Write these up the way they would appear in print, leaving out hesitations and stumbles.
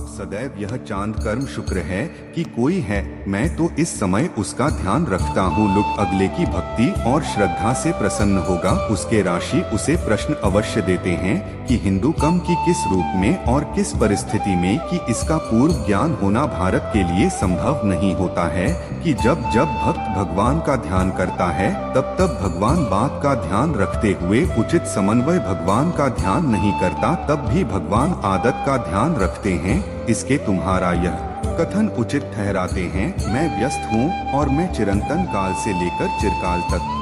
अब सदैव यह चांद कर्म शुक्र है कि कोई है, मैं तो इस समय उसका ध्यान रखता हूँ। लोग अगले की भक्ति और श्रद्धा से प्रसन्न होगा। उसके राशि उसे प्रश्न अवश्य देते हैं कि हिंदू कम की किस रूप में और किस परिस्थिति में, कि इसका पूर्व ज्ञान होना भारत के लिए संभव नहीं होता है कि जब जब भक्त भगवान का ध्यान करता है तब तब भगवान बात का ध्यान रखते हुए उचित समन्वय, भगवान का ध्यान नहीं करता तब भी भगवान आदत का ध्यान रखते हैं। इसके तुम्हारा यह कथन उचित ठहराते हैं, मैं व्यस्त हूँ और मैं चिरंतन काल से लेकर चिरकाल तक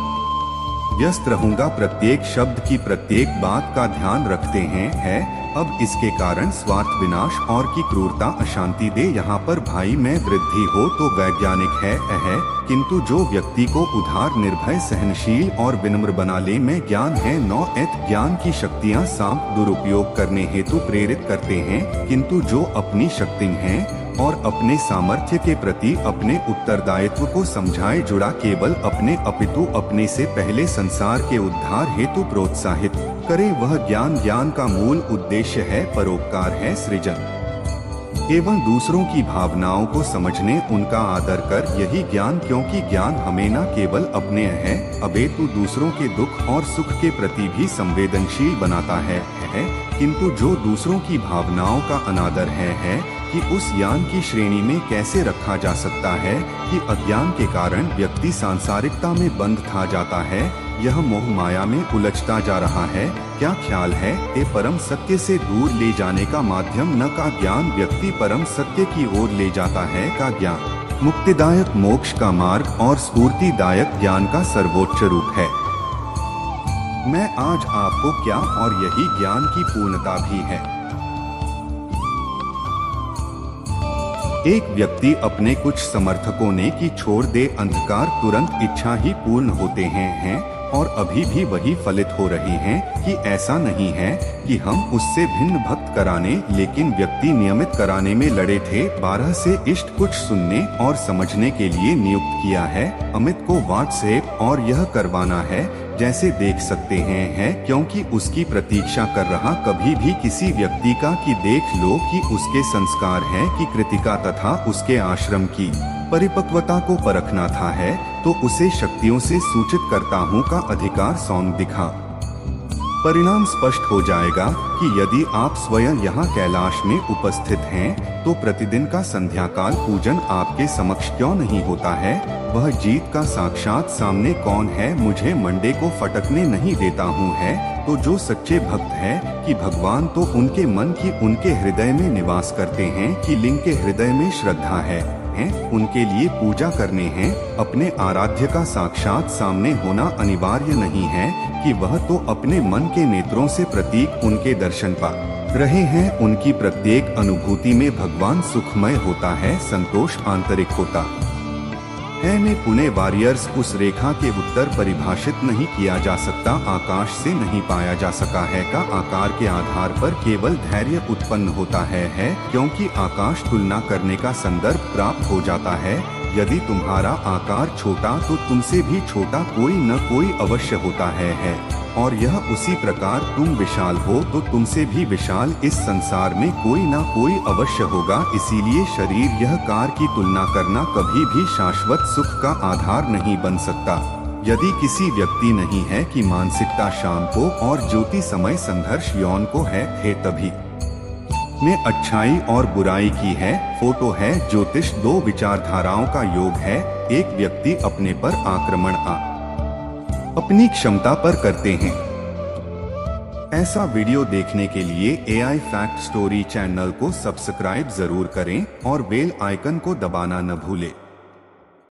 व्यस्त रहूंगा। प्रत्येक शब्द की प्रत्येक बात का ध्यान रखते हैं। है अब इसके कारण स्वार्थ विनाश और की क्रूरता अशांति दे। यहाँ पर भाई में वृद्धि हो तो वैज्ञानिक है किंतु जो व्यक्ति को उदार, निर्भय, सहनशील और विनम्र बना ले में ज्ञान है। 9 ज्ञान की शक्तियाँ सांप दुरुपयोग करने हेतु प्रेरित करते हैं, किंतु जो अपनी शक्ति हैं और अपने सामर्थ्य के प्रति अपने उत्तरदायित्व को समझाए जुड़ा केवल अपने अपितु अपने से पहले संसार के उद्धार हेतु प्रोत्साहित करे, वह ज्ञान का मूल उद्देश्य है, परोपकार है, सृजन एवं दूसरों की भावनाओं को समझने, उनका आदर कर, यही ज्ञान, क्योंकि ज्ञान हमें न केवल अपने है अपितु दूसरों के दुख और सुख के प्रति भी संवेदनशील बनाता है किंतु जो दूसरों की भावनाओं का अनादर है कि उस ज्ञान की श्रेणी में कैसे रखा जा सकता है कि अज्ञान के कारण व्यक्ति सांसारिकता में बंध था जाता है, यह मोह माया में उलझता जा रहा है। क्या ख्याल है, ये परम सत्य से दूर ले जाने का माध्यम न का ज्ञान व्यक्ति परम सत्य की ओर ले जाता है का ज्ञान मुक्तिदायक मोक्ष का मार्ग और स्फूर्तिदायक ज्ञान का सर्वोच्च रूप है। मैं आज आपको क्या, और यही ज्ञान की पूर्णता भी है। एक व्यक्ति अपने कुछ समर्थकों ने कि छोड़ दे अंधकार, तुरंत इच्छा ही पूर्ण होते हैं और अभी भी वही फलित हो रहे हैं कि ऐसा नहीं है कि हम उससे भिन्न भक्त कराने, लेकिन व्यक्ति नियमित कराने में लड़े थे। 12 से इष्ट कुछ सुनने और समझने के लिए नियुक्त किया है। अमित को व्हाट्सएप और यह करवाना है, जैसे देख सकते हैं क्योंकि उसकी प्रतीक्षा कर रहा कभी भी किसी व्यक्ति का कि देख लो कि उसके संस्कार हैं कि कृतिका तथा उसके आश्रम की परिपक्वता को परखना था तो उसे शक्तियों से सूचित करता हूँ का अधिकार सौंप दिखा। परिणाम स्पष्ट हो जाएगा कि यदि आप स्वयं यहाँ कैलाश में उपस्थित हैं तो प्रतिदिन का संध्याकाल पूजन आपके समक्ष क्यों नहीं होता है। वह जीत का साक्षात सामने कौन है, मुझे मंडे को फटकने नहीं देता हूँ तो जो सच्चे भक्त है कि भगवान तो उनके मन की उनके हृदय में निवास करते हैं कि लिंग के हृदय में श्रद्धा है उनके लिए पूजा करने हैं। अपने आराध्य का साक्षात सामने होना अनिवार्य नहीं है कि वह तो अपने मन के नेत्रों से प्रतीक उनके दर्शन पा रहे हैं। उनकी प्रत्येक अनुभूति में भगवान सुखमय होता है, संतोष आंतरिक होता है। में पुणे वॉरियर्स उस रेखा के उत्तर परिभाषित नहीं किया जा सकता, आकाश से नहीं पाया जा सका है का आकार के आधार पर केवल धैर्य उत्पन्न होता है क्योंकि आकाश तुलना करने का संदर्भ प्राप्त हो जाता है। यदि तुम्हारा आकार छोटा तो तुमसे भी छोटा कोई न कोई अवश्य होता है और यह उसी प्रकार तुम विशाल हो तो तुमसे भी विशाल इस संसार में कोई ना कोई अवश्य होगा। इसीलिए शरीर यह कार की तुलना करना कभी भी शाश्वत सुख का आधार नहीं बन सकता। यदि किसी व्यक्ति नहीं है कि मानसिकता शाम को और ज्योति समय संघर्ष यौन को है तभी ने अच्छाई और बुराई की है। फोटो है ज्योतिष, दो विचारधाराओं का योग है। एक व्यक्ति अपने पर आक्रमण अपनी क्षमता पर करते हैं। ऐसा वीडियो देखने के लिए AI फैक्ट स्टोरी चैनल को सब्सक्राइब जरूर करें और बेल आइकन को दबाना न भूलें।